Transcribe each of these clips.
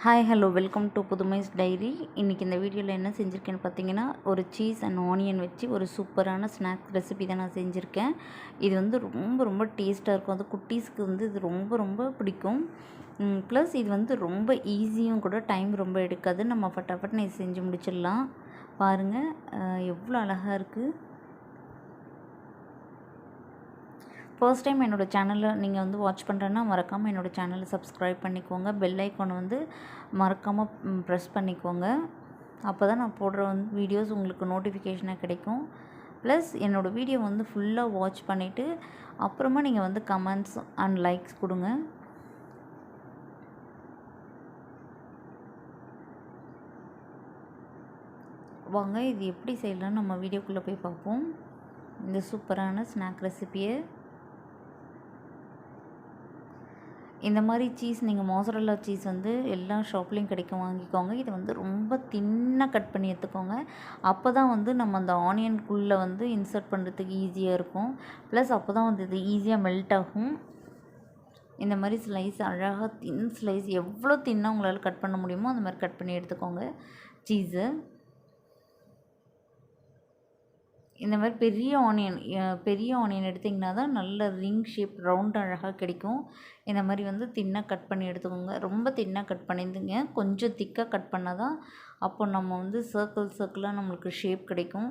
Hi hello welcome to புதுமைஸ் diary. இன்றைக்கி இந்த வீடியோவில் என்ன செஞ்சுருக்கேன்னு பார்த்தீங்கன்னா, ஒரு சீஸ் அண்ட் ஆனியன் வச்சு ஒரு சூப்பரான ஸ்நாக்ஸ் ரெசிபி தான் நான் செஞ்சுருக்கேன். இது வந்து ரொம்ப ரொம்ப டேஸ்ட்டாக இருக்கும். அது குட்டீஸ்க்கு வந்து இது ரொம்ப ரொம்ப பிடிக்கும். ப்ளஸ் இது வந்து ரொம்ப ஈஸியும் கூட, டைம் ரொம்ப எடுக்காது. நம்ம ஃபட்டாஃபட்னு இது செஞ்சு முடிச்சிடலாம். பாருங்கள் எவ்வளோ அழகாக இருக்குது. ஃபர்ஸ்ட் டைம் என்னோடய சேனலை நீங்கள் வந்து வாட்ச் பண்ணுறேன்னா மறக்காமல் என்னோடய சேனலை சப்ஸ்கிரைப் பண்ணிக்கோங்க. பெல் ஐக்கானை வந்து மறக்காமல் ப்ரெஸ் பண்ணிக்கோங்க. அப்போ தான் நான் போடுற வீடியோஸ் உங்களுக்கு நோட்டிஃபிகேஷனாக கிடைக்கும். ப்ளஸ் என்னோடய வீடியோ வந்து ஃபுல்லாக வாட்ச் பண்ணிவிட்டு அப்புறமா நீங்கள் வந்து கமெண்ட்ஸ் அண்ட் லைக்ஸ் கொடுங்க. வாங்க இது எப்படி செய்யலாம்னு நம்ம வீடியோக்குள்ளே போய் பார்ப்போம். இந்த சூப்பரான ஸ்நாக் ரெசிபியை இந்த மாதிரி சீஸ் நீங்கள் மோசரல்லா சீஸ் வந்து எல்லா ஷாப்லேயும் கிடைக்கும், வாங்கிக்கோங்க. இது வந்து ரொம்ப தின்னாக கட் பண்ணி எடுத்துக்கோங்க. அப்போ தான் வந்து நம்ம அந்த ஆனியனுக்குள்ளே வந்து இன்சர்ட் பண்ணுறதுக்கு ஈஸியாக இருக்கும். ப்ளஸ் அப்போ தான் வந்து இது ஈஸியாக மெல்ட் ஆகும். இந்த மாதிரி ஸ்லைஸ் அழகாக தின் ஸ்லைஸ் எவ்வளோ தின்னாக உங்களால் கட் பண்ண முடியுமோ அந்த மாதிரி கட் பண்ணி எடுத்துக்கோங்க சீஸை. இந்த மாதிரி பெரிய ஆனியன் எடுத்திங்கன்னா தான் நல்ல ரிங் ஷேப் ரவுண்ட் அழகாக கிடைக்கும். இந்த மாதிரி வந்து தின்னாக கட் பண்ணி எடுத்துக்கோங்க. ரொம்ப தின்னாக கட் பண்ணியிருந்துங்க, கொஞ்சம் திக்காக கட் பண்ணால் தான் அப்போ நம்ம வந்து சர்க்கிளாக நம்மளுக்கு ஷேப் கிடைக்கும்.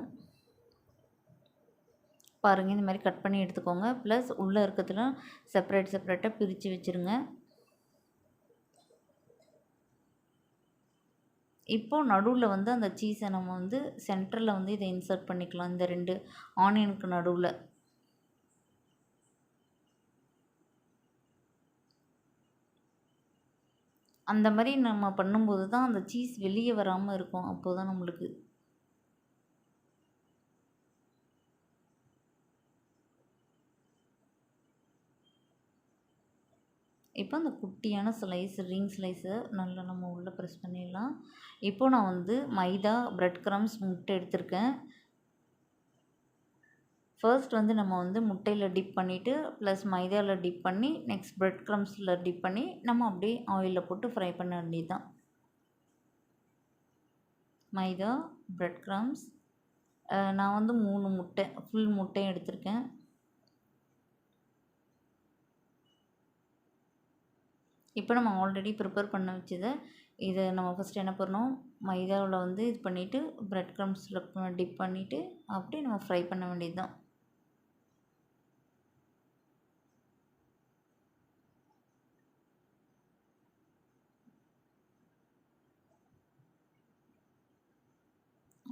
பாருங்கள் இந்த மாதிரி கட் பண்ணி எடுத்துக்கோங்க. ப்ளஸ் உள்ளே இருக்கிறதுலாம் செப்பரேட்டாக பிரித்து வச்சுருங்க. இப்போது நடுவில் வந்து அந்த சீஸை நம்ம வந்து சென்டரில் வந்து இதை இன்சர்ட் பண்ணிக்கலாம். இந்த 2 ஆனியனுக்கு நடுவில் அந்த மாதிரி நம்ம பண்ணும்போது தான் அந்த சீஸ் வெளியே வராமல் இருக்கும். அப்போது தான் நம்மளுக்கு இப்போ அந்த குட்டியான ரிங் ஸ்லைஸை நல்லா நம்ம உள்ளே ப்ரெஸ் பண்ணிடலாம். இப்போது நான் வந்து மைதா, பிரெட் க்ரம்ஸ், முட்டை எடுத்திருக்கேன். ஃபர்ஸ்ட் வந்து நம்ம வந்து முட்டையில் டிப் பண்ணிவிட்டு ப்ளஸ் மைதாவில் டிப் பண்ணி நெக்ஸ்ட் பிரெட் க்ரம்ஸில் டிப் பண்ணி நம்ம அப்படியே ஆயிலில் போட்டு ஃப்ரை பண்ண வேண்டியது தான். மைதா, பிரெட் க்ரம்ஸ், நான் வந்து 3 முட்டை ஃபுல் முட்டையும் எடுத்திருக்கேன். இப்போ நம்ம ஆல்ரெடி ப்ரிப்பேர் பண்ண வச்சதை இதை நம்ம ஃபஸ்ட்டு என்ன பண்ணணும், மைதாவில் வந்து இது பண்ணிவிட்டு பிரெட் க்ரம்ஸில் டிப் பண்ணிவிட்டு அப்படியே நம்ம ஃப்ரை பண்ண வேண்டியது தான்.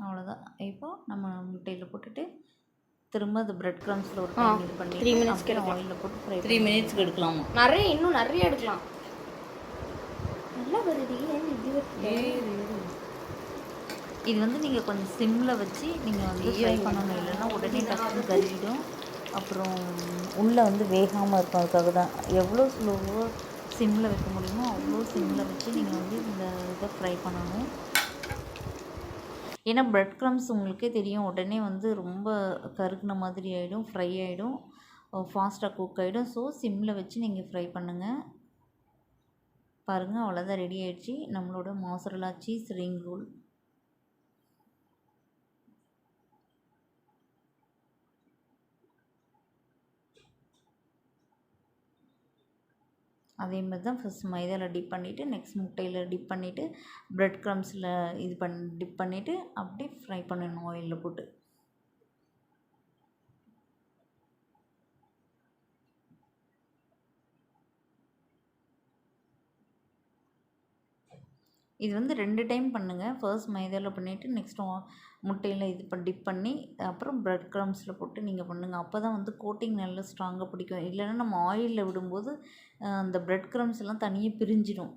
அவ்வளோதான். இப்போது நம்ம முட்டையில் போட்டுட்டு திரும்ப அது பிரெட் க்ரம்ஸில் ஒரு டைம் இது பண்ணி 3 மினிட்ஸ்க்கு ஆயிலில் போட்டு ஃப்ரை 3 மினிட்ஸ்க்கு எடுக்கலாமா? இன்னும் நிறைய எடுக்கலாம். நல்லா வருது. இது வந்து நீங்கள் கொஞ்சம் சிம்மில் வச்சு நீங்கள் வந்து ஃப்ரை பண்ணணும். இல்லைன்னா உடனே டக்குன்னு கருகிடும், அப்புறம் உள்ளே வந்து வேகாமல் இருக்கும். அதுக்காக தான் எவ்வளோ ஸ்லோவாக சிம்மில் வைக்க முடியுமோ அவ்வளோ சிம்மில் வச்சு நீங்கள் வந்து இந்த இதை ஃப்ரை பண்ணணும். ஏன்னா பிரெட் க்ரம்ஸ் உங்களுக்கே தெரியும், உடனே வந்து ரொம்ப கருகுன மாதிரி ஆகிடும், ஃப்ரை ஆகிடும், ஃபாஸ்ட்டாக குக் ஆகிடும். ஸோ சிம்மில் வச்சு நீங்கள் ஃப்ரை பண்ணுங்கள். பாருங்கள் அவ்வளோதான், ரெடி ஆகிடுச்சு நம்மளோட மோசரல்லா சீஸ் ரிங் ரோல். அதே மாதிரி தான் ஃபஸ்ட் மைதாவில் டிப் பண்ணிவிட்டு நெக்ஸ்ட் முட்டையில் டிப் பண்ணிவிட்டு பிரெட் க்ரம்ஸில் டிப் பண்ணிவிட்டு அப்படியே ஃப்ரை பண்ணணும் ஆயிலில் போட்டு. இது வந்து 2 டைம் பண்ணுங்கள். ஃபர்ஸ்ட் மைதாவில் பண்ணிவிட்டு நெக்ஸ்ட் முட்டையில் டிப் பண்ணி அப்புறம் பிரெட் க்ரம்ஸில் போட்டு நீங்கள் பண்ணுங்கள். அப்போ தான் வந்து கோட்டிங் நல்லா ஸ்ட்ராங்காக பிடிக்கும். இல்லைன்னா நம்ம ஆயிலில் விடும்போது அந்த பிரெட் க்ரம்ஸ் எல்லாம் தனியாக பிரிஞ்சிடும்.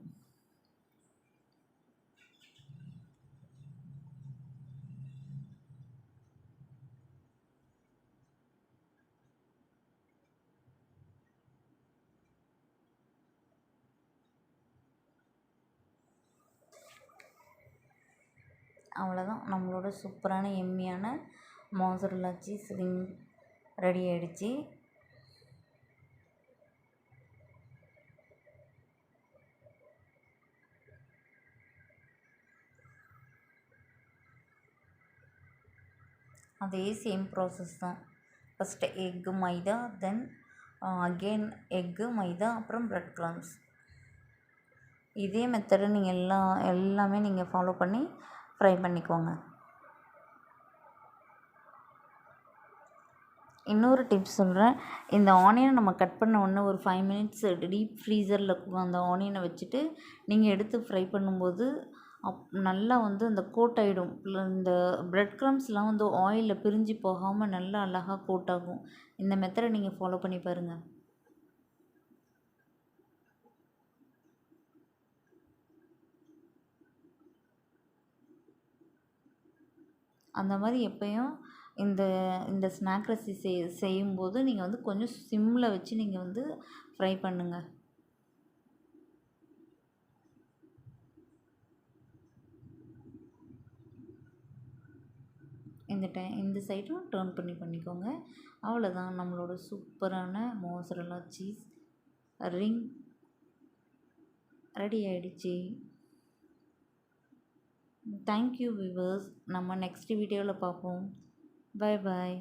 அவ்வளோதான், நம்மளோட சூப்பரான எம்மியான மோசரல்லா சீஸ் ரிங் ரெடி ஆகிடுச்சு. அதே சேம் ப்ராசஸ் தான். ஃபஸ்ட்டு எக்கு மைதா, தென் அகெயின் எக்கு மைதா, அப்புறம் பிரெட் க்ரம்ஸ். இதே மெத்தடை நீங்கள் எல்லாமே நீங்கள் ஃபாலோ பண்ணி ஃப்ரை பண்ணிக்கோங்க. இன்னொரு டிப்ஸ் சொல்கிறேன். இந்த ஆனியனை நம்ம கட் பண்ண உடனே ஒரு 5 மினிட்ஸ் டீப் ஃப்ரீசரில் அந்த ஆனியனை வச்சுட்டு நீங்கள் எடுத்து ஃப்ரை பண்ணும்போது நல்லா வந்து அந்த கோட் ஆகிடும். இந்த பிரெட் க்ரம்ஸ்லாம் வந்து ஆயிலில் பிரிஞ்சு போகாமல் நல்லா அழகாக கோட் ஆகும். இந்த மெத்தடை நீங்கள் ஃபாலோ பண்ணி பாருங்கள். அந்த மாதிரி எப்பயும் இந்த ஸ்நாக் ரெசிபி செய்யும்போது நீங்கள் வந்து கொஞ்சம் சிம்மில் வச்சு நீங்கள் வந்து ஃப்ரை பண்ணுங்கள். இந்த சைடும் டர்ன் பண்ணிக்கோங்க. அவ்வளோதான், நம்மளோட சூப்பரான மோசரல்லா சீஸ் ரிங் ரெடி ஆகிடுச்சு. Thank you viewers. நம்ம நெக்ஸ்ட் வீடியோவில் பார்ப்போம். Bye bye.